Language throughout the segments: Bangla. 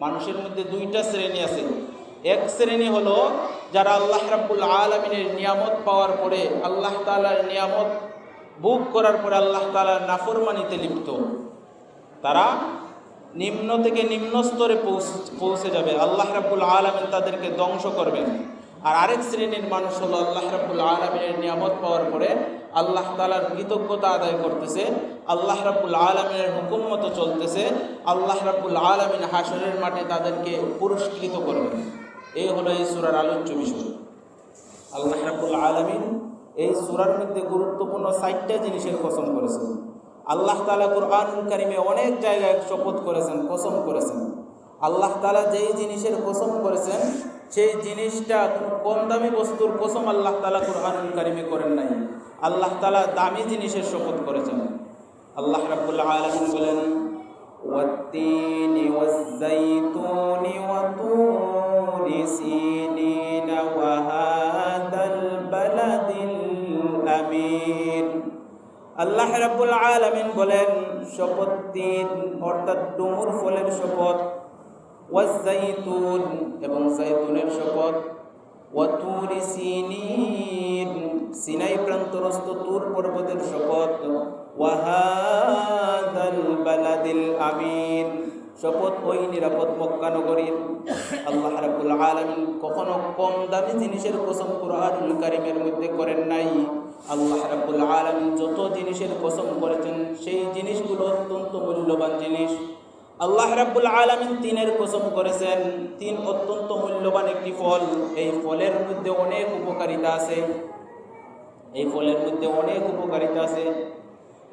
মানুষের মধ্যে দুইটা শ্রেণী আছে। এক শ্রেণী হলো যারা আল্লাহ রাব্বুল আলামিনের নিয়ামত পাওয়ার পরে, আল্লাহ তাআলার নিয়ামত ভোগ করার পরে আল্লাহ তাআলার নাফরমানিতে লিপ্ত, তারা নিম্ন থেকে নিম্ন স্তরে পৌঁছে যাবে, আল্লাহ রাব্বুল আলামিন তাদেরকে ধ্বংস করবেন। আর আরেক শ্রেণীর মানুষ হলো আল্লাহ রাব্বুল আলামিনের নিয়ামত পাওয়ার পরে আল্লাহ তাআলার কৃতজ্ঞতা আদায় করতেছে, আল্লাহ রাব্বুল আলামিনের হুকুম মতো চলতেছে, আল্লাহ রাব্বুল আলামিন হাশরের মাঠে তাদেরকে পুরস্কৃত করবেন। এই হলো এই সূরার আলোচ্য বিষয়। আল্লাহ রাব্বুল আলামিন এই সূরার মধ্যে গুরুত্বপূর্ণ 4টা জিনিসের কসম করেছেন। আল্লাহ তাআলা কুরআনুল কারীমে অনেক জায়গায় শপথ করেছেন, কসম করেছেন। আল্লাহ তাআলা যেই জিনিসের কসম করেছেন সেই জিনিসটা কোনো কম দামি বস্তুর কসম আল্লাহ তাআলা কুরআনুল কারীমে করেন নাই। আল্লাহ তাআলা দামি জিনিসের শপথ করেছেন। আল্লাহ রাব্বুল আলামিন বলেন, ওয়াত-তিনি ওয়াজ-যাইতুনি ওয়া তুরি সিনিন ওয়া হাদাল বালাদিল আমিন। আল্লাহ রাব্বুল আলামিন বলেন, শপথ তিন অর্থাৎ ডুমুর ফলের শপথ, ওয়াজ-যাইতুন এবং যাইতুনের শপথ, ওয়া তুরি সিনিন সিনাই প্রান্তরস্থ তুর পর্বতের শপথ, ওয়া হাদাল বালাদিল আমিন শপথ ওই নিরাপদ মক্কা নগরীর। আল্লাহ রাব্বুল আলামিন কখনো কম দামি জিনিসের কসম কুরআনুল কারীমের মধ্যে করেন নাই। আল্লাহ রাব্বুল আলামিন যত জিনিসের কসম করেছেন সেই জিনিসগুলো অত্যন্ত মূল্যবান জিনিস। আল্লাহ রাব্বুল আলামিন তিনের কসম করেছেন, তিন অত্যন্ত মূল্যবান একটি ফল। এই ফলের মধ্যে অনেক উপকারিতা আছে, এই ফলের মধ্যে অনেক উপকারিতা আছে।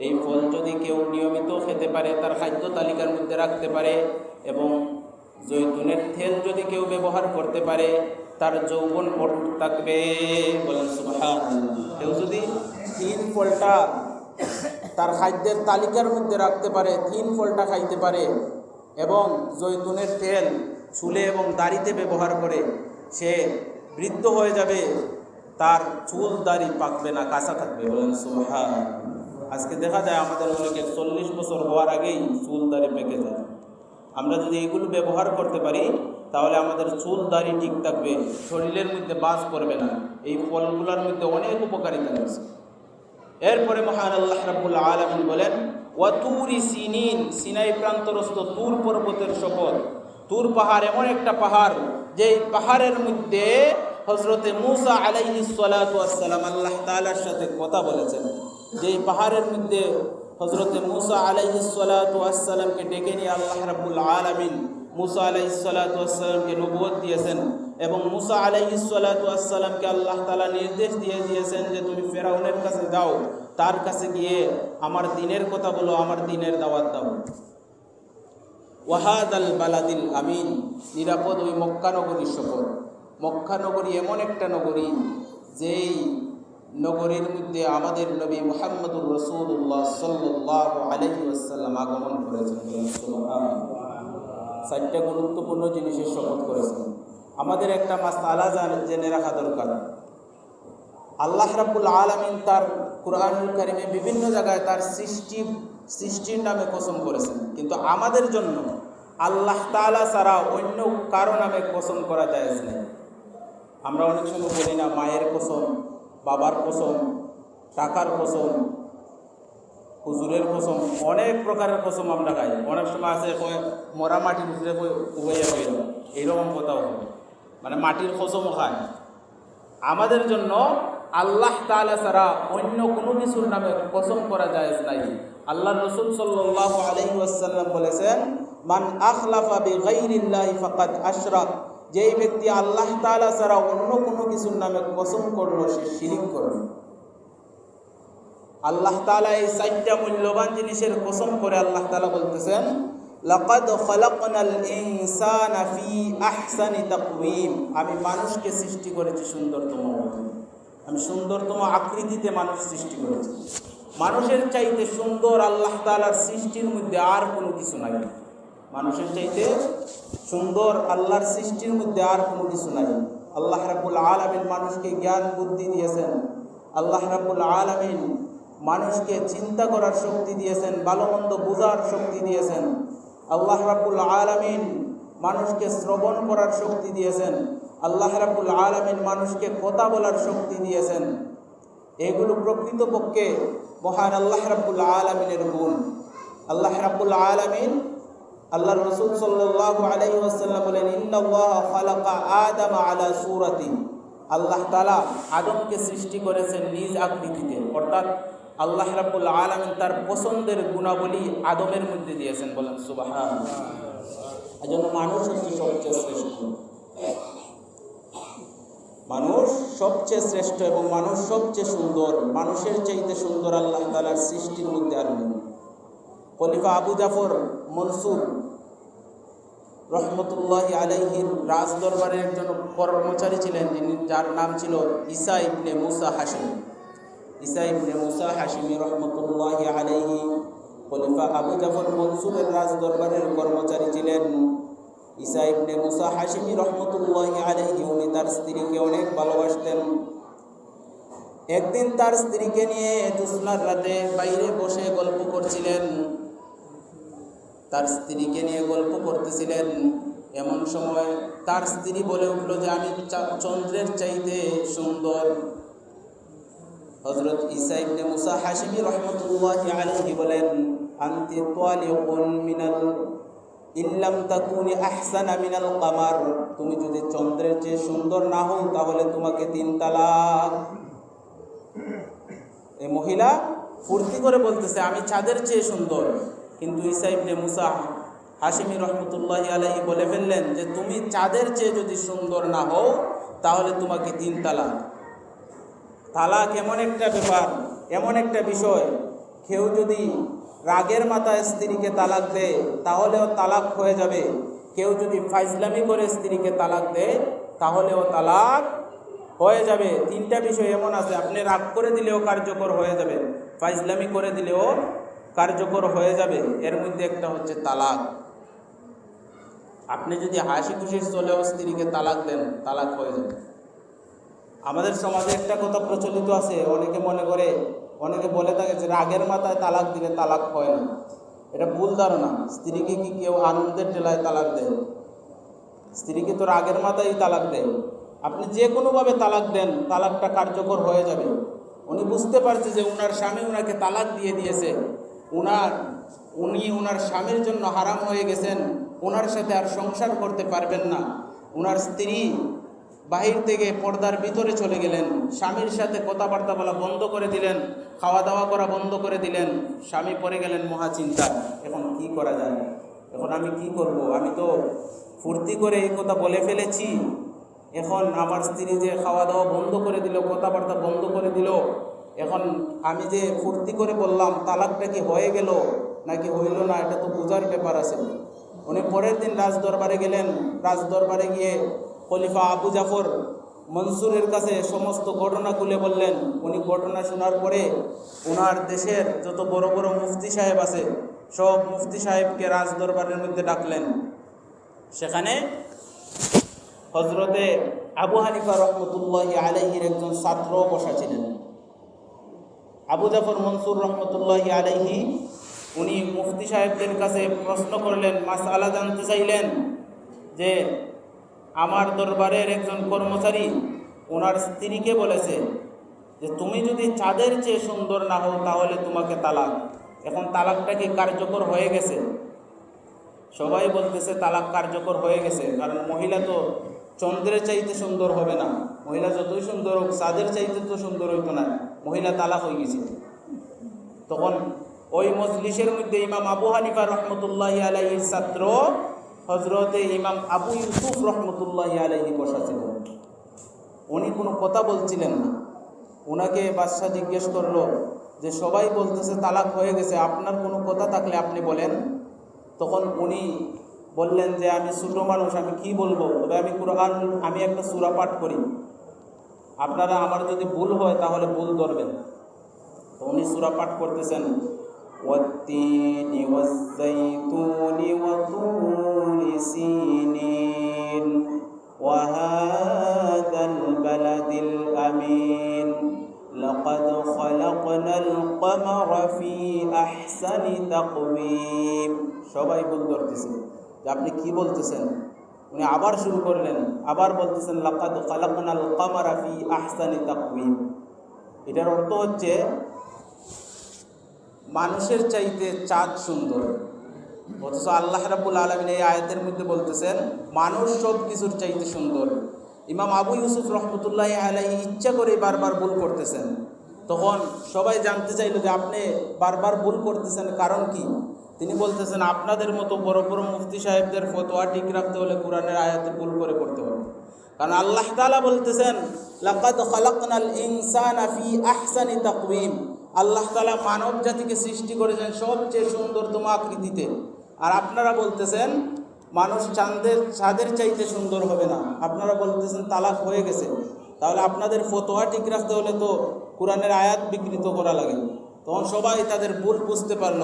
এই ফল যদি কেউ নিয়মিত খেতে পারে, তার খাদ্য তালিকার মধ্যে রাখতে পারে, এবং জৈতুনের তেল যদি কেউ ব্যবহার করতে পারে, তার যৌবন অটুট থাকবে। বলেন সুবহানাল্লাহ। কেউ যদি তিন ফলটা তার খাদ্যের তালিকার মধ্যে রাখতে পারে, তিন ফলটা খাইতে পারে, এবং জৈতুনের তেল চুলে এবং দাড়িতে ব্যবহার করে, সে বৃদ্ধ হয়ে যাবে, তার চুল দাড়ি পাকবে না, কাঁচা থাকবে। বলেন সুবহানাল্লাহ। আজকে দেখা যায় আমাদের অনেকের 40 বছর হওয়ার আগেই চুল দাড়ি পেকে যায়। আমরা যদি এগুলো ব্যবহার করতে পারি তাহলে আমাদের চুল দাড়ি ঠিক থাকবে, শরীরের মধ্যে বাজ পড়বে না। এই ফলগুলোর মধ্যে অনেক উপকারিতা আছে। এরপরে মহান আল্লাহ রাব্বুল আলামিন বলেন, ওয়া তুরি সিনিন সিনাই প্রান্তরস্থ তুর পর্বতের শপথ। তুর পাহাড় এমন একটা পাহাড় যেই পাহাড়ের মধ্যে হযরতে মূসা আলাইহিস সালাতু ওয়াস সালাম আল্লাহ তাআলার সাথে কথা বলেছেন। যেই পাহাড়ের মধ্যে হযরতে মূসা আলাইহিস সালাতু ওয়াস সালামকে ডেকে নিয়ে আল্লাহ রাব্বুল আলামিন মূসা আলাইহিস সালাতু ওয়াস সালামকে নবুয়ত দিয়েছেন, এবং মূসা আলাইহিস সালাতু ওয়াস সালামকে আল্লাহ তাআলা নির্দেশ দিয়েছেন যে তুমি ফেরাউনের কাছে যাও, তার কাছে গিয়ে আমার দ্বীনের কথা বলো, আমার দ্বীনের দাওয়াত দাও। ওয়াহাদাল বালাদিল আমিন নিরাপদ ওই মক্কা নগরীর শপথ। মক্কা নগরী এমন একটা নগরী যেই নগরীর মধ্যে আমাদের নবী মুহাম্মদুর রাসূলুল্লাহ সাল্লাল্লাহু আলাইহি ওয়াসাল্লাম আগমন করেছেন। সুবহানাল্লাহ। 4টা গুরুত্বপূর্ণ জিনিসের শপথ করেছেন। আমাদের একটা মাসআলা জেনে রাখা দরকার। আল্লাহ রাব্বুল আলামিন তার কুরআনুল কারীমে বিভিন্ন জায়গায় তার সৃষ্টির নামে কসম করেছেন, কিন্তু আমাদের জন্য আল্লাহ তাআলা ছাড়া অন্য কারো নামে কসম করা জায়েজ নেই। আমরা অনেক সময় বলি না, মায়ের কসম, বাবার কসম, টাকার কসম, হুজুরের কসম, অনেক প্রকারের কসম আমরা খাই। অনেক সময় আছে মরা মাটির উপরে উবাইয়া হইল, এইরকম কথাও হবে, মানে মাটির কসমও খায়। আমাদের জন্য আল্লাহ তাআলা ছাড়া অন্য কোনো কিছুর নামে কসম করা জায়েজ নাই। আল্লাহর রাসূল সাল্লাল্লাহু আলাইহি ওয়াসাল্লাম বলেছেন, মান আখলাফা বিগাইরিল্লাহি ফাকাদ আশরাক, যেই ব্যক্তি আল্লাহ তাআলা ছাড়া অন্য কোনো কিছুর নামে কসম করলো সে শিরিক করলো। আল্লাহ তাআলা এই 4টা মূল্যবান জিনিসের কসম করে আল্লাহ তাআলা বলতেছেন, লাকাদ খালাকনাল ইনসানা ফি আহসানি তাকওয়িম, আমি মানুষকে সৃষ্টি করেছি সুন্দরতম, আমি সুন্দরতম আকৃতিতে মানুষ সৃষ্টি করেছি। মানুষের চাইতে সুন্দর আল্লাহ তাআলার সৃষ্টির মধ্যে আর কোনো কিছু নাই। মানুষের চাইতে সুন্দর আল্লাহর সৃষ্টির মধ্যে আর কোনো কিছু নাই। আল্লাহ রাব্বুল আলামিন মানুষকে জ্ঞান বুদ্ধি দিয়েছেন। আল্লাহ রাব্বুল আলামিন মানুষকে চিন্তা করার শক্তি দিয়েছেন, ভালো মন্দ বোঝার শক্তি দিয়েছেন। আল্লাহ রাব্বুল আলামিন মানুষকে শ্রবণ করার শক্তি দিয়েছেন, আল্লাহ রাব্বুল আলামিন মানুষকে কথা বলার শক্তি দিয়েছেন। এগুলো প্রকৃতপক্ষে মহান আল্লাহ রাব্বুল আলামিনের গুণ। আল্লাহ রাব্বুল আলামিন, আল্লাহর রাসূল সাল্লাল্লাহু আলাইহি ওয়াসাল্লাম বলেন, ইন্নাল্লাহা খালাকা আদামা আলা সূরাতি, আল্লাহ তাআলা আদমকে সৃষ্টি করেছেন নিজ আকৃতিতে, অর্থাৎ আল্লাহ রাব্বুল আলামিন তার পছন্দের গুণাবলী আদমের মধ্যে দিয়েছেন। বলেন সুবহানাল্লাহ। এজন্য মানুষ হচ্ছে সবচেয়ে শ্রেষ্ঠ, মানুষ সবচেয়ে শ্রেষ্ঠ এবং মানুষ সবচেয়ে সুন্দর। মানুষের চাইতে সুন্দর আল্লাহ তাআলার সৃষ্টির মধ্যে আর নেই। খলিফা আবু জাফর মনসুর রহমতুল্লাহি আলাইহির রাজ দরবারের একজন কর্মচারী ছিলেন, যার নাম ছিল ঈসা ইবনে মুসা হাশিমি। ঈসা ইবনে মুসা হাশিমি রহমতুল্লাহি আলাইহি খলিফা আবু জাফর মনসুরের রাজ দরবারের কর্মচারী ছিলেন। ঈসা ইবনে মুসা হাশিমি রহমতুল্লাহি আলাইহি উনি তার স্ত্রীকে অনেক ভালোবাসতেন। একদিন তার স্ত্রীকে নিয়ে জ্যোৎস্নার রাতে বাইরে বসে গল্প করছিলেন। তার স্ত্রীকে নিয়ে গল্প করতেছিলেন, এমন সময় তার স্ত্রী বলে উঠল যে আমি চন্দ্রের চাইতে সুন্দর। হযরত ঈসা ইবনে মুসা হাশিমি রাহমাতুল্লাহি আলাইহি বলেন, আনতি তালিকুন মিনাল ইল্লাম তাকুনি আহসানা মিনাল কামার, তুমি যদি চন্দ্রের চেয়ে সুন্দর না হও তাহলে তোমাকে 3 তালাক। এই মহিলা ফুর্তি করে বলতেছে আমি চাঁদের চেয়ে সুন্দর, কিন্তু ঈসা ইবনে মুসা হাশিমি রহমতুল্লাহি আলাইহি বলে ফেললেন যে তুমি চাঁদের চেয়ে যদি সুন্দর না হও তাহলে তোমাকে 3 তালাক। তালাক এমন একটা ব্যাপার, এমন একটা বিষয়, কেউ যদি রাগের মাথায় স্ত্রীকে তালাক দেয় তাহলেও তালাক হয়ে যাবে। কেউ যদি ফাইজলামি করে স্ত্রীকে তালাক দেয় তাহলেও তালাক হয়ে যাবে। 3টা বিষয় এমন আছে, আপনি রাগ করে দিলেও কার্যকর হয়ে যাবে, ফাইজলামি করে দিলেও কার্যকর হয়ে যাবে। এর মধ্যে একটা হচ্ছে তালাক। আপনি যদি হাসি খুশির চলেও স্ত্রীকে তালাক দেন, তালাক হয়ে যাবে। আমাদের সমাজে একটা কথা প্রচলিত আছে, অনেকে মনে করে, অনেকে বলে থাকে যে রাগের মাথায় তালাক দিলে তালাক হয় না। এটা ভুল ধারণা। স্ত্রীকে কি কেউ আনন্দের ঠেলায় তালাক দেয়? স্ত্রীকে তো রাগের মাথায় তালাক দেয়। আপনি যে কোনোভাবে তালাক দেন, তালাকটা কার্যকর হয়ে যাবে। উনি বুঝতে পারছে যে উনার স্বামী উনাকে তালাক দিয়ে দিয়েছে, উনি উনার স্বামীর জন্য হারাম হয়ে গেছেন, ওনার সাথে আর সংসার করতে পারবেন না। ওনার স্ত্রী বাহির থেকে পর্দার ভিতরে চলে গেলেন, স্বামীর সাথে কথাবার্তা বলা বন্ধ করে দিলেন, খাওয়া দাওয়া করা বন্ধ করে দিলেন। স্বামী পড়ে গেলেন মহাচিন্তা, এখন কি করা যায়, এখন আমি কি করব? আমি তো ফুর্তি করে এই কথা বলে ফেলেছি, এখন আমার স্ত্রী যে খাওয়া দাওয়া বন্ধ করে দিল, কথাবার্তা বন্ধ করে দিল, এখন আমি যে ফুর্তি করে বললাম তালাকটা কি হয়ে গেল নাকি হইল না, এটা তো বোঝার ব্যাপার আছে। উনি পরের দিন রাজদরবারে গেলেন। রাজদরবারে গিয়ে খলিফা আবু জাফর মনসুরের কাছে সমস্ত ঘটনা খুলে বললেন। উনি ঘটনা শোনার পরে ওনার দেশের যত বড় বড় মুফতি সাহেব আছে সব মুফতি সাহেবকে রাজদরবারের মধ্যে ডাকলেন। সেখানে হজরতে আবু হানিফা রহমতুল্লাহি আলাইহির একজন ছাত্র বসা ছিলেন, আবু জাফর মনসুর রহমতুল্লাহি আলাইহি। উনি মুফতি সাহেবদের কাছে প্রশ্ন করলেন, মাসআলা জানতে চাইলেন যে আমার দরবারের একজন কর্মচারী ওনার স্ত্রীকে বলেছে যে তুমি যদি চাঁদের চেয়ে সুন্দর না হও তাহলে তোমাকে তালাক। এখন তালাকটা কি কার্যকর হয়ে গেছে? সবাই বলতেছে তালাক কার্যকর হয়ে গেছে, কারণ মহিলা তো চন্দ্রের চাইতে সুন্দর হবে না। মহিলা যতই সুন্দর হোক চাঁদের চাইতে তো সুন্দর হইতো না, মহিলা তালাক হয়ে গেছে। তখন ওই মজলিসের মধ্যে ইমাম আবু হানিফা রহমতুল্লাহি আলাইহির ছাত্র হজরতে ইমাম আবু ইউসুফ রহমতুল্লাহি আলাইহি বসা ছিলেন। উনি কোনো কথা বলছিলেন না। ওনাকে বাদশাহ জিজ্ঞেস করলো যে সবাই বলতেছে তালাক হয়ে গেছে, আপনার কোনো কথা থাকলে আপনি বলেন। তখন উনি বললেন যে আমি ছোটো মানুষ, আমি কি বলবো, তবে আমি একটা সূরা পাঠ করি, আপনারা আমার যদি ভুল হয় তাহলে ভুল ধরবেন। তো উনি সূরা পাঠ করতেছেন, ওয়াত্তিনি ওয়াজ্জাইতুনি ওয়া তুরি সিনিন ওয়া হাযাল বালাদিল আমিন লাকাদ খালাকনাল কামারা ফি আহসানি তাকওয়িম। সবাই ভুল ধরতেছে। যে আপনি কি বলতেছেন। উনি আবার শুরু করলেন, আবার বলতেছেন লাকাদ খালাকনাল কামারা ফি আহসানি তাকওয়িম। এটার অর্থ হচ্ছে মানুষের চাইতে চাঁদ সুন্দর। অথচ আল্লাহ রাব্বুল আলামিন এই আয়াতের মধ্যে বলতেছেন মানুষ সব কিছুর চাইতে সুন্দর। ইমাম আবু ইউসুফ রহমতুল্লাহি আলাইহি ইচ্ছা করে বারবার ভুল করতেছেন। তখন সবাই জানতে চাইল যে আপনি বারবার ভুল করতেছেন কারণ কি। তিনি বলতেছেন আপনাদের মতো বড় বড় মুফতি সাহেবদের ফতোয়া ঠিক রাখতে হলে কোরআনের আয়াতে ভুল করে পড়তে হবে। কারণ আল্লাহ তাআলা বলতেছেন লাকাদ খালাকনাল ইনসানা ফি আহসানি তাকওয়িম। আল্লাহ তাআলা মানব জাতিকে সৃষ্টি করেছেন সবচেয়ে সুন্দরতম আকৃতিতে। আর আপনারা বলতেছেন মানুষ চাঁদের চাইতে সুন্দর হবে না। আপনারা বলতেছেন তালাক হয়ে গেছে। তাহলে আপনাদের ফতোয়া ঠিক রাখতে হলে তো কোরআনের আয়াত বিকৃত করা লাগে। তখন সবাই তাদের ভুল বুঝতে পারল।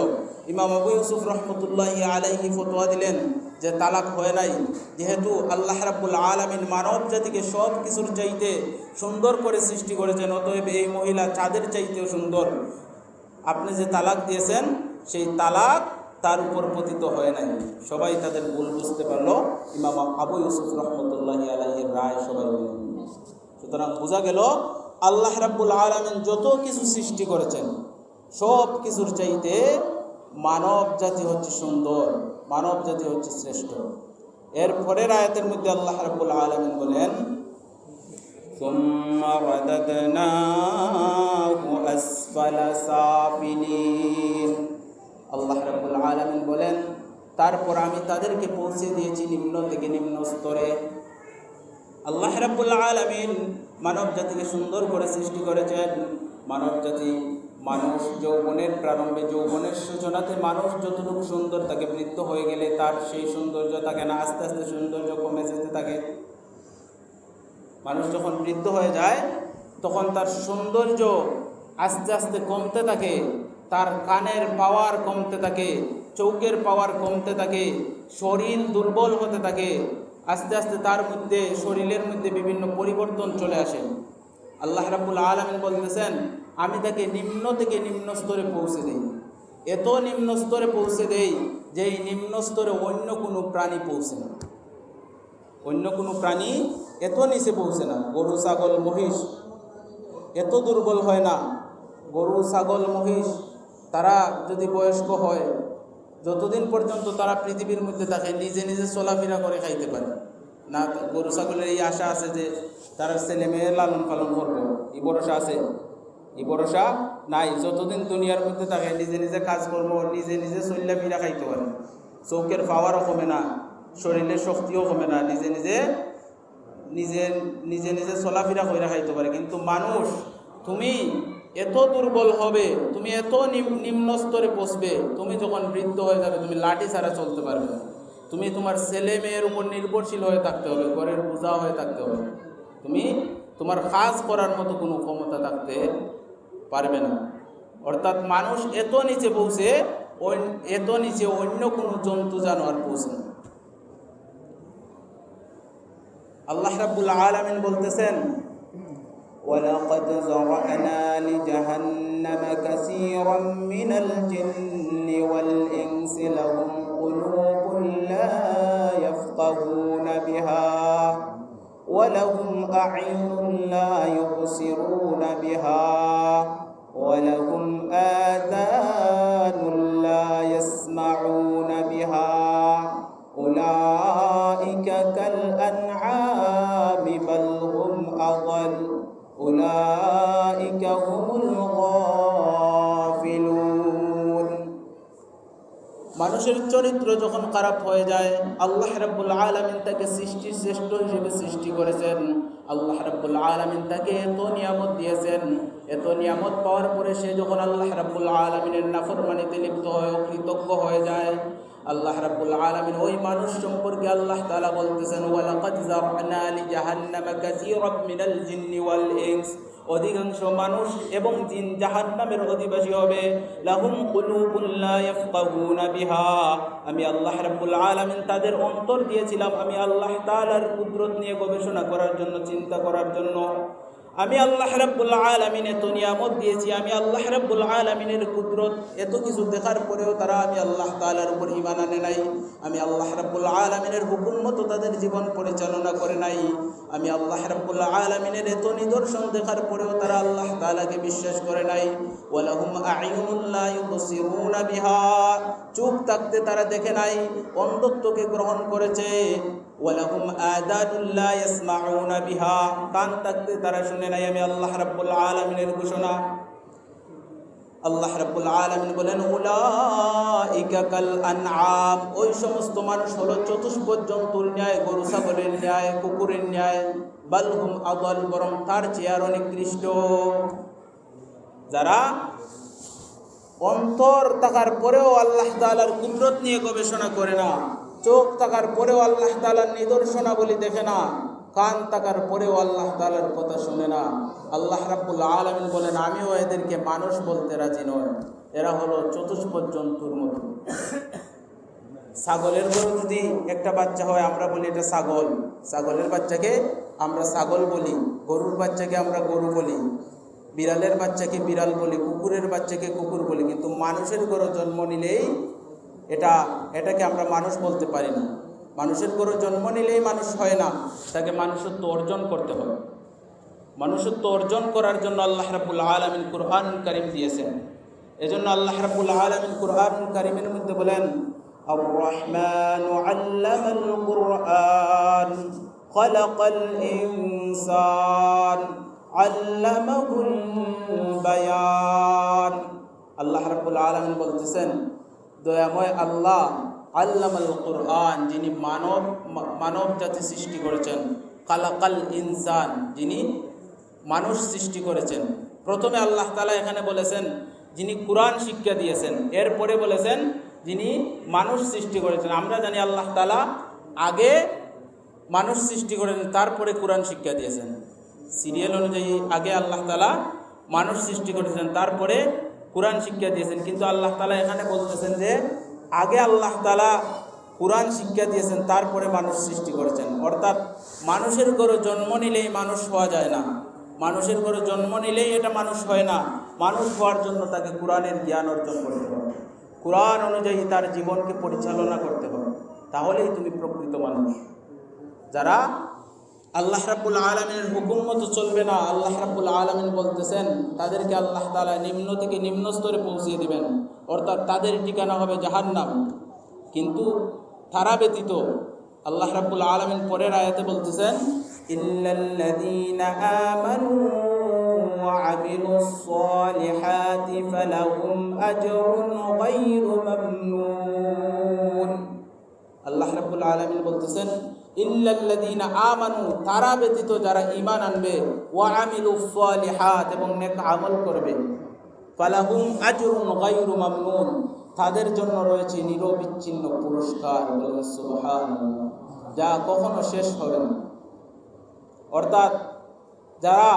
ইমাম আবু ইউসুফ রহমতুল্লাহি আলাইহি ফতোয়া দিলেন যে তালাক হয় নাই, যেহেতু আল্লাহ রাব্বুল আলামিন মানব জাতিকে সব কিছুর চাইতে সুন্দর করে সৃষ্টি করেছেন, অতএব এই মহিলা চাঁদের চাইতেও সুন্দর। আপনি যে তালাক দিয়েছেন সেই তালাক তার উপর পতিত হয় নাই। সবাই তাদের ভুল বুঝতে পারল। ইমাম আবু ইউসুফ রহমতুল্লাহি আলাইহির রায় সবাই মেনে নিল। সুতরাং বোঝা গেল আল্লাহ রাব্বুল আলামিন যত কিছু সৃষ্টি করেছেন সব কিছুর চাইতে মানব জাতি হচ্ছে সুন্দর, মানব জাতি হচ্ছে শ্রেষ্ঠ। এর পরের আয়াতের মধ্যে আল্লাহ রাব্বুল আলামিন বলেন সুম্মা রাদাদনাহু আসফালা সাফিলিন। আল্লাহ রাব্বুল আলামিন বলেন তারপর আমি তাদেরকে পৌঁছে দিয়েছি নিম্ন থেকে নিম্ন স্তরে। আল্লাহ রাব্বুল আলামিন মানব জাতিকে সুন্দর করে সৃষ্টি করেছেন। মানব জাতি মানুষ যৌবনের প্রারম্ভে, যৌবনের সূচনাতে মানুষ যতটুকু সুন্দর থাকে, বৃদ্ধ হয়ে গেলে তার সেই সৌন্দর্য থাকে না, আস্তে আস্তে সৌন্দর্য কমে যেতে থাকে। মানুষ যখন বৃদ্ধ হয়ে যায় তখন তার সৌন্দর্য আস্তে আস্তে কমতে থাকে, তার কানের পাওয়ার কমতে থাকে, চোখের পাওয়ার কমতে থাকে, শরীর দুর্বল হতে থাকে। আস্তে আস্তে তার মধ্যে শরীরের মধ্যে বিভিন্ন পরিবর্তন চলে আসে। আল্লাহ রাব্বুল আলামিন বলতেছেন আমি তাকে নিম্ন থেকে নিম্ন স্তরে পৌঁছে দেই। এত নিম্ন স্তরে পৌঁছে দেই যে এই নিম্ন স্তরে অন্য কোনো প্রাণী পৌঁছে না। অন্য কোনো প্রাণী এত নিচে পৌঁছে না। গরু ছাগল মহিষ এত দুর্বল হয় না। গরু ছাগল মহিষ তারা যদি বয়স্ক হয়, যতদিন পর্যন্ত তারা পৃথিবীর মধ্যে থাকে নিজে নিজে চলাফেরা করে খাইতে পারে না। গরু ছাগলের এই আশা আছে যে তারা ছেলে মেয়ে লালন পালন করবে, এই ভরসা আছে? এই ভরসা নাই। যতদিন দুনিয়ার মধ্যে থাকে নিজে নিজে কাজকর্ম নিজে নিজে চল্লা ফিরা খাইতে পারে, চৌকের পাওয়ারও কমে না, শরীরের শক্তিও কমে না, নিজে নিজে নিজে নিজে নিজে চলাফেরা করে খাইতে পারে। কিন্তু মানুষ তুমি এত দুর্বল হবে, তুমি এত নিম্ন স্তরে পৌঁছবে, তুমি যখন বৃদ্ধ হয়ে যাবে তুমি লাঠি ছাড়া চলতে পারবে না। তুমি তোমার ছেলে মেয়ের উপর নির্ভরশীল হয়ে থাকতে হবে, ঘরের বোঝা হয়ে থাকতে হবে। তুমি তোমার কাজ করার মতো কোনো ক্ষমতা থাকতে পারবে না। অর্থাৎ মানুষ এত নিচে পৌঁছে, এত নিচে অন্য কোনো জন্তু জানোয়ার পৌঁছে না। আল্লাহ রাব্বুল আলামিন বলতেছেন ওয়ালাকাদ যারা'না লিজাহান্নামা কাসীরাম মিনাল জিন্নি ওয়াল ইনসি লাহুম কুলুবুন লা ইয়াফকাহুনা বিহা ওয়া লাহুম আ'ইনুন লা ইউবসিরুনা বিহা ওয়া লাহুম আযানুন লা ইয়াসমা'উনা বিহা উলাইকা কাল আন'আমি বাল হুম আযাল উলাইকা হুমুল গাফিলুন। মানুষের চরিত্র যখন খারাপ হয়ে যায়, আল্লাহ রাব্বুল আলামিন তাকে সৃষ্টির শ্রেষ্ঠ হিসেবে সৃষ্টি করেছেন। আল্লাহ রাব্বুল আলামিন তাকে এত নিয়ামত দিয়েছেন, এত নিয়ামত পাওয়ার পরে সে যখন আল্লাহ রাব্বুল আলামিনের নাফরমানিতে লিপ্ত হয়, অকৃতজ্ঞ হয়ে যায়, আল্লাহ রাব্বুল আলামিন ওই মানুষ সম্পর্কে আল্লাহ তাআলা বলতেছেন ওয়ালাকাদ যারা'না লিজাহান্নামা কাসীরাম মিনাল জিন্নি ওয়াল ইনস। অধিকাংশ মানুষ এবং জিন জাহান্নামের অধিবাসী হবে। লাহুম কুলুবুন লা ইয়াফকাহুনা বিহা। আমি আল্লাহ রাব্বুল আলামিন তাদের অন্তর দিয়েছিলাম আমি আল্লাহ তাআলার কুদরত নিয়ে গবেষণা করার জন্য, চিন্তা করার জন্য। আমি আল্লাহ রাব্বুল আলামিন এত নিয়ামত দিয়েছি, আমি আল্লাহ রাব্বুল আলামিনের কুদরত এত কিছু দেখার পরেও তারা আমি আল্লাহ তাআলার উপর ঈমান আনে নাই, আমি আল্লাহ রাব্বুল আলামিনের হুকুম মতো তাদের জীবন পরিচালনা করে নাই। আমি আল্লাহ রাব্বুল আলামিনের এত নিদর্শন দেখার পরেও তারা আল্লাহ তাআলাকে বিশ্বাস করে নাই। ওয়ালাহুম আ'ইনুন লা ইউবসিরুনা বিহা, চোখ থাকতে তারা দেখে নাই, অন্ধত্বকে গ্রহণ করেছে। ওয়ালাহুম আযানুন লা ইয়াসমাউনা বিহা, কান থাকতে তারা শুনে নাই। আমি আল্লাহ রাব্বুল আলামিনের ঘোষণা। আল্লাহ রাব্বুল আলামিন বলেন উলাইকা কাল আনআম, ওই সমস্ত মানুষ হলো চতুষ্পদ জন্তুর ন্যায়, গরু ছাগলের ন্যায়, কুকুরের ন্যায়। বালহুম আদাল, বরং তার চেয়ে আরো নিকৃষ্ট। যারা অন্তর থাকার পরেও আল্লাহ তাআলার কুদরত নিয়ে গবেষণা করে না, চোখ থাকার পরেও আল্লাহ তাআলার নিদর্শনাবলী দেখে না, কান থাকার পরেও আল্লাহ তাআলার কথা শুনে না, আল্লাহ রাব্বুল আলামিন বলেন আমিও এদেরকে মানুষ বলতে রাজি নয়। এরা হলো চতুষ্পদ জন্তুর মতো। ছাগলের গরু যদি একটা বাচ্চা হয় আমরা বলি এটা ছাগল, ছাগলের বাচ্চাকে আমরা ছাগল বলি, গরুর বাচ্চাকে আমরা গরু বলি, বিড়ালের বাচ্চাকে বিড়াল বলি, কুকুরের বাচ্চাকে কুকুর বলি। কিন্তু মানুষের গরু জন্ম নিলেই এটাকে আমরা মানুষ বলতে পারি না। মানুষের গরু জন্ম নিলেই মানুষ হয় না, তাকে মানুষত্ব অর্জন করতে হবে। মানুষত্ব অর্জন করার জন্য আল্লাহ রাব্বুল আলামিন কুরআনুল কারীম দিয়েছেন। এজন্য আল্লাহ রাব্বুল আলামিন কুরআনুল কারীমের মধ্যে বলেন আর রহমানু আল্লামাল কুরআন খালাকাল ইনসান আল্লামাহুল বায়ান। আল্লাহ রাব্বুল আলামিন বলতেছেন দয়াময় আল্লাহ আল্লামাল কুরআন, যিনি মানব জাতি সৃষ্টি করেছেন, খালাকাল ইনসান, যিনি মানুষ সৃষ্টি করেছেন। প্রথমে আল্লাহ তাআলা এখানে বলেছেন যিনি কুরআন শিক্ষা দিয়েছেন, এরপরে বলেছেন যিনি মানুষ সৃষ্টি করেছেন। আমরা জানি আল্লাহ তাআলা আগে মানুষ সৃষ্টি করেছেন, তারপরে কুরআন শিক্ষা দিয়েছেন। সিরিয়াল অনুযায়ী আগে আল্লাহ তাআলা মানুষ সৃষ্টি করেছেন, তারপরে কুরআন শিক্ষা দিয়েছেন। কিন্তু আল্লাহ তাআলা এখানে বলতেছেন যে আগে আল্লাহ তাআলা কুরআন শিক্ষা দিয়েছেন, তারপরে মানুষ সৃষ্টি করেছেন। অর্থাৎ মানুষের ঘরে জন্ম নিলেই মানুষ হওয়া যায় না, মানুষের ঘরে জন্ম নিলেই এটা মানুষ হয় না। মানুষ হওয়ার জন্য তাকে কুরআনের জ্ঞান অর্জন করতে হবে, কুরআন অনুযায়ী তার জীবনকে পরিচালনা করতে হবে, তাহলেই তুমি প্রকৃত মানুষ। যারা আল্লাহ রাব্বুল আলামিনের হুকুম মতো চলবে না, আল্লাহ রাব্বুল আলামিন বলতেছেন তাদেরকে আল্লাহ তাআলা নিম্ন থেকে নিম্ন স্তরে পৌঁছিয়ে দিবেন, অর্থাৎ তাদের ঠিকানা হবে জাহান্নাম। কিন্তু তারা ব্যতীত আল্লাহ রাব্বুল আলামিন পরের আয়াতে বলতেছেন ইল্লাল্লাযীনা আমানু ওয়া আমিলুস সালিহাতি ফালাহুম আজরুন গায়রু মামনুন। আল্লাহ রাব্বুল আলামিন বলতেছেন ইল্লাল্লাযীনা আমানু, তারা ব্যতীত যারা ঈমান আনবে, ওয়া আমিলুস সালিহাত, এবং নেক আমল করবে, ফালাহুম আজরুন গায়রু মামনুন, তাদের জন্য রয়েছে নিরবিচ্ছিন্ন পুরস্কার। বলেন সুবহানাল্লাহ, যা কখনো শেষ হবে না। অর্থাৎ যারা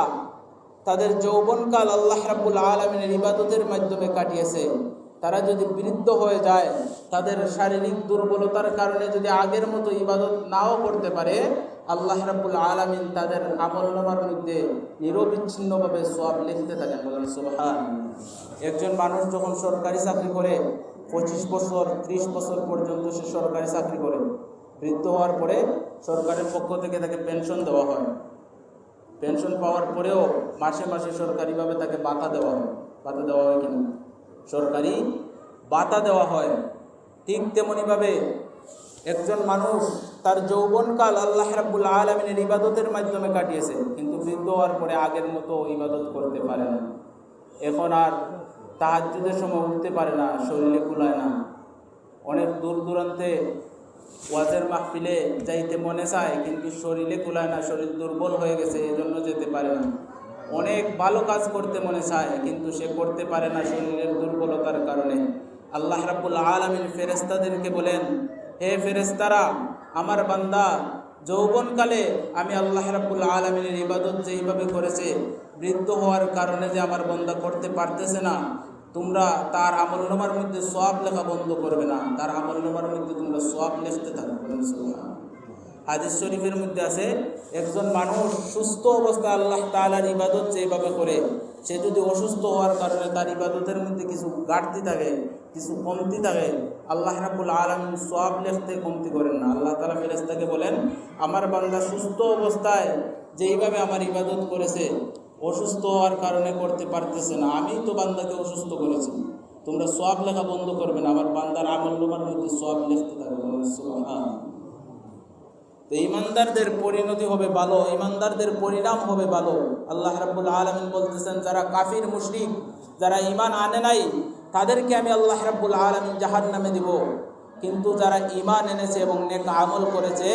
তাদের যৌবনকাল আল্লাহ রাব্বুল আলামিনের ইবাদতের মাধ্যমে কাটিয়েছে, তারা যদি বৃদ্ধ হয়ে যায়, তাদের শারীরিক দুর্বলতার কারণে যদি আগের মতো ইবাদত নাও করতে পারে, আল্লাহ রাব্বুল আলামিন তাদের আমলনামার মধ্যে নিরবিচ্ছিন্নভাবে সওয়াব লিখতে থাকেন। বলেন সুবহানাল্লাহ। একজন মানুষ যখন সরকারি চাকরি করে 25 বছর 30 বছর পর্যন্ত সে সরকারি চাকরি করে, বৃদ্ধ হওয়ার পরে সরকারের পক্ষ থেকে তাকে পেনশন দেওয়া হয়। পেনশন পাওয়ার পরেও মাসে মাসে সরকারিভাবে তাকে ভাতা দেওয়া হয়। ভাতা দেওয়া হয় কিনা? সরকারি ভাতা দেওয়া হয়। ঠিক তেমনিভাবে একজন মানুষ তার যৌবনকাল আল্লাহ রাব্বুল আলামিনের ইবাদতের মাধ্যমে কাটিয়েছে, কিন্তু বৃদ্ধ হওয়ার পরে আগের মতো ইবাদত করতে পারে না। এখন আর তাহাজ্জুদের সময় উঠতে পারে না, শরীরে কুলায় না। অনেক দূর দূরান্তে ওয়াজের মাহফিলে যাইতে মনে চায়, কিন্তু শরীরে কুলায় না, শরীর দুর্বল হয়ে গেছে, এজন্য যেতে পারে না। অনেক ভালো কাজ করতে মনে চায়, কিন্তু সে করতে পারে না শরীরের দুর্বলতার কারণে। আল্লাহ রাব্বুল আলামিন ফেরেশতাদেরকে বলেন, হে ফেরেশতারা, আমার বান্দা যৌবনকালে আমি আল্লাহ রাব্বুল আলামিনের ইবাদত যেইভাবে করেছে, বৃদ্ধ হওয়ার কারণে যে আমার বান্দা করতে পারতেছে না, তোমরা তার আমলনামার মধ্যে সওয়াব লেখা বন্ধ করবে না, তার আমলনামার মধ্যে তোমরা সওয়াব লিখতে থাকো। হাদিস শরীফের মধ্যে আছে, একজন মানুষ সুস্থ অবস্থায় আল্লাহ তাআলার ইবাদত যেভাবে করে, সে যদি অসুস্থ হওয়ার কারণে তার ইবাদতের মধ্যে কিছু ঘাটতি থাকে, কিছু কমতি থাকে, আল্লাহ রাব্বুল আলামিন সওয়াব লিখতে কমতি করেন না। আল্লাহ তাআলা ফেরেশতাকে বলেন, আমার বান্দা সুস্থ অবস্থায় যেইভাবে আমার ইবাদত করেছে, অসুস্থ হওয়ার কারণে করতে পারতেছে না, আমি তো বান্দাকে অসুস্থ করেছি, তোমরা সওয়াব লেখা বন্ধ করবে না, আমার বান্দার আমলনামার মধ্যে সওয়াব লিখতে থাকবে। সুবহানাল্লাহ। তো ইমানদারদের পরিণতি হবে ভালো, ইমানদারদের পরিণাম হবে ভালো। আল্লাহ রাব্বুল আলামিন বলতেছেন, যারা কাফির মুশরিক, যারা ঈমান আনে নাই, তাদেরকে আমি আল্লাহ রাব্বুল আলামিন জাহান্নামে দিব, কিন্তু যারা ঈমান এনেছে এবং নেক আমল করেছে,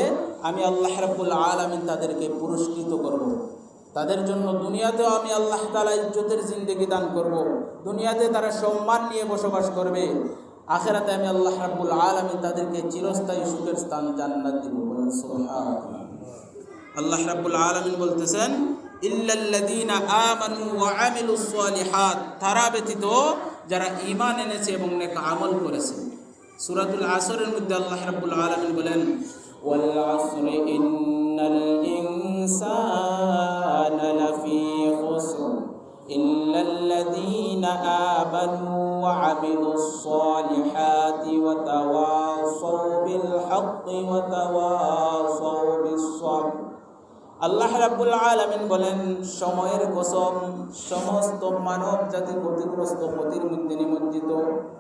আমি আল্লাহ রাব্বুল আলামিন তাদেরকে পুরস্কৃত করব। তাদের জন্য দুনিয়াতেও আমি আল্লাহ তাআলা ইজ্জতের জিন্দেগি দান করব, দুনিয়াতে তারা সম্মান নিয়ে বসবাস করবে, আখিরাতে আমি আল্লাহ রাব্বুল আলামিন তাদেরকে চিরস্থায়ী সুখের স্থান জান্নাত দিব। বলেন সুবহানাল্লাহ। আল্লাহ রাব্বুল আলামিন বলতেছেন, ইল্লাল্লাযীনা আমানু ওয়া আমিলুস সালিহাত, তারা ব্যতীত যারা ঈমান এনেছে এবং নেক আমল করেছে। সূরাতুল আসরের মধ্যে আল্লাহ রাব্বুল আলামিন বলেন, ওয়াল আসরি ইন্নাল ইনসানা লাফী খুসর ইল্লাল্লাযীনা আমানু ওয়া আমিলুস সালিহাতি ওয়া তাওয়াসাউ বিল হাক্কি ওয়া তাওয়াসাউ বিস সাবর। আল্লাহ রাব্বুল আলামিন বলেন, সময়ের কসম, সমস্ত মানব জাতি ক্ষতিগ্রস্ত, ক্ষতির মধ্যে নিমজ্জিত,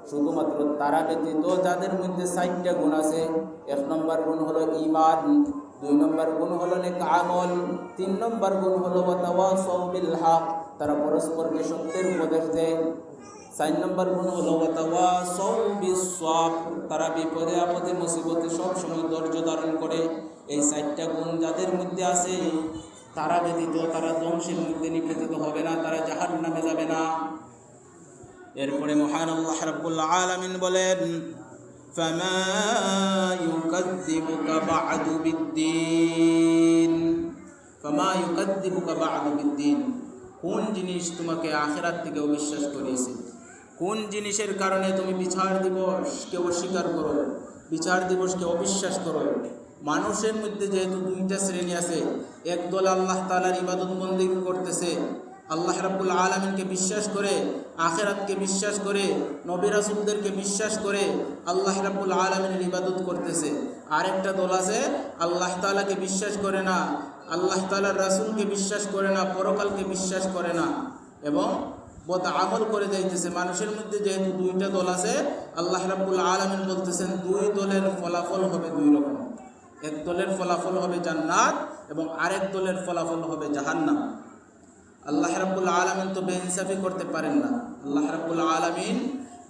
শুধুমাত্র তারা ব্যতীত যাদের মধ্যে 60টা গুণ আছে। 1 নম্বর গুণ হলো ঈমান, 2 নম্বর গুণ হলো নেক আমল, 3 নম্বর গুণ হলো ওয়া তাওয়াসাউ বিল হক, তারা পরস্পরকে সত্যের উপদেশ দেয়, 4 নম্বর গুণ হলো ওয়া তাওয়াসাউ বিস সাবর, তারা বিপদে আপদে মুসিবতে সব সময় ধৈর্য ধারণ করে। এই 4টা গুণ যাদের মধ্যে আছে, তারা ব্যতীত তারা ধ্বংসের মধ্যে নিপতিত হবে না, তারা জাহান্নামে যাবে না। এরপরে মহান আল্লাহ রাব্বুল আলামিন বলেন, ফামা ইউকাযযিবুকা বা'দু বিদ্দীন, ফামা ইউকাযযিবুকা বা'দু বিদ্দীন, কোন জিনিস তোমাকে আখিরাত থেকে অবিশ্বাস করিয়েছে, কোন জিনিসের কারণে তুমি বিচার দিবসকে অস্বীকার করো, বিচার দিবসকে অবিশ্বাস করো। মানুষের মধ্যে যেহেতু 2টা শ্রেণী আছে, একদল আল্লাহ তাআলার ইবাদত বন্দেগী করতেছে, আল্লাহ রাব্বুল আলামিনকে বিশ্বাস করে, আখিরাতকে বিশ্বাস করে, নবী রাসূলদেরকে বিশ্বাস করে আল্লাহ রাব্বুল আলামিনের ইবাদত করতেছে। আরেকটা দল আছে, আল্লাহ তাআলাকে বিশ্বাস করে না, আল্লাহ তাআলার রাসূলকে বিশ্বাস করে না, পরকালকে বিশ্বাস করে না এবং বদ আমল করে যাইতেছে। মানুষের মধ্যে যেহেতু 2টা দল আছে, আল্লাহ রাব্বুল আলামিন বলতেছেন 2 দলের ফলাফল হবে 2 রকম। এক দলের ফলাফল হবে জান্নাত এবং আরেক দলের ফলাফল হবে জাহান্নাম। আল্লাহ রাব্বুল আলামিন তো বেইনসাফি করতে পারেন না, আল্লাহ রাব্বুল আলামিন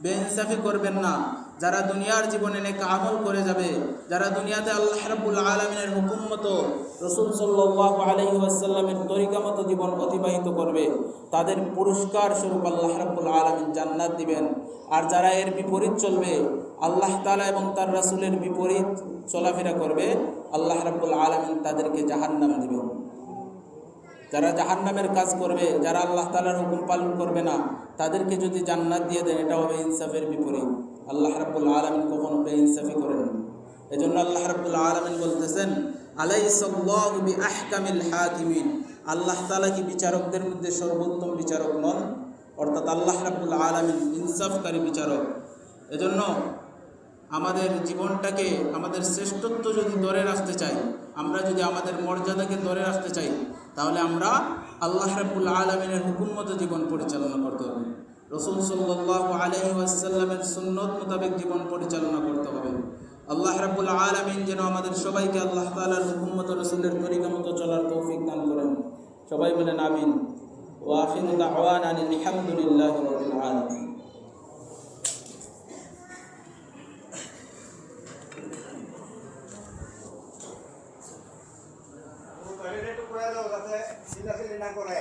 বেইনসাফি করবেন না। যারা দুনিয়ার জীবনে নেক আমল করে যাবে, যারা দুনিয়াতে আল্লাহ রাব্বুল আলামিনের হুকুম মতো, রাসূল সাল্লাল্লাহু আলাইহি ওয়াসাল্লামের তরিকা মতো জীবন অতিবাহিত করবে, তাদের পুরস্কার স্বরূপ আল্লাহ রাব্বুল আলামিন জান্নাত দিবেন। আর যারা এর বিপরীত চলবে, আল্লাহ তাআলা এবং তার রাসূলের বিপরীত চলাফেরা করবে, আল্লাহ রাব্বুল আলামিন তাদেরকে জাহান্নাম দিবেন। যারা জাহান্নামের কাজ করবে, যারা আল্লাহ তাআলার হুকুম পালন করবে না, তাদেরকে যদি জান্নাত দিয়ে দেন, এটা হবে ইনসাফের বিপরীত। আল্লাহ রাব্বুল আলামিন কখনো বেইনসাফি করেন না। এজন্য আল্লাহ রাব্বুল আলামিন বলতেছেন, আলাইসাল্লাহু বিআহকামিল হাকিমিন, আল্লাহ তাআলা কি বিচারকদের মধ্যে সর্বোত্তম বিচারক নন? অর্থাৎ আল্লাহ রাব্বুল আলামিন ইনসাফকারী বিচারক। এজন্য আমাদের জীবনটাকে, আমাদের শ্রেষ্ঠত্ব যদি ধরে রাখতে চাই, আমরা যদি আমাদের মর্যাদাকে ধরে রাখতে চাই, তাহলে আমরা আল্লাহ রাব্বুল আলামিনের হুকুম মতো জীবন পরিচালনা করতে হবে, রাসূল সাল্লাল্লাহু আলাইহি ওয়াসাল্লামের সুন্নত মোতাবেক জীবন পরিচালনা করতে হবে। আল্লাহ রাব্বুল আলামিন যেন আমাদের সবাইকে আল্লাহ তাআলার হুকুম মতো, রাসূলের তরিকা মতো চলার তৌফিক দান করেন। সবাই বলেন আমিন। ওয়া আখিরু দাওয়ানা আলহামদুলিল্লাহি রাব্বিল আলামিন। Kalian itu kue lo, kata sila sila nak kue.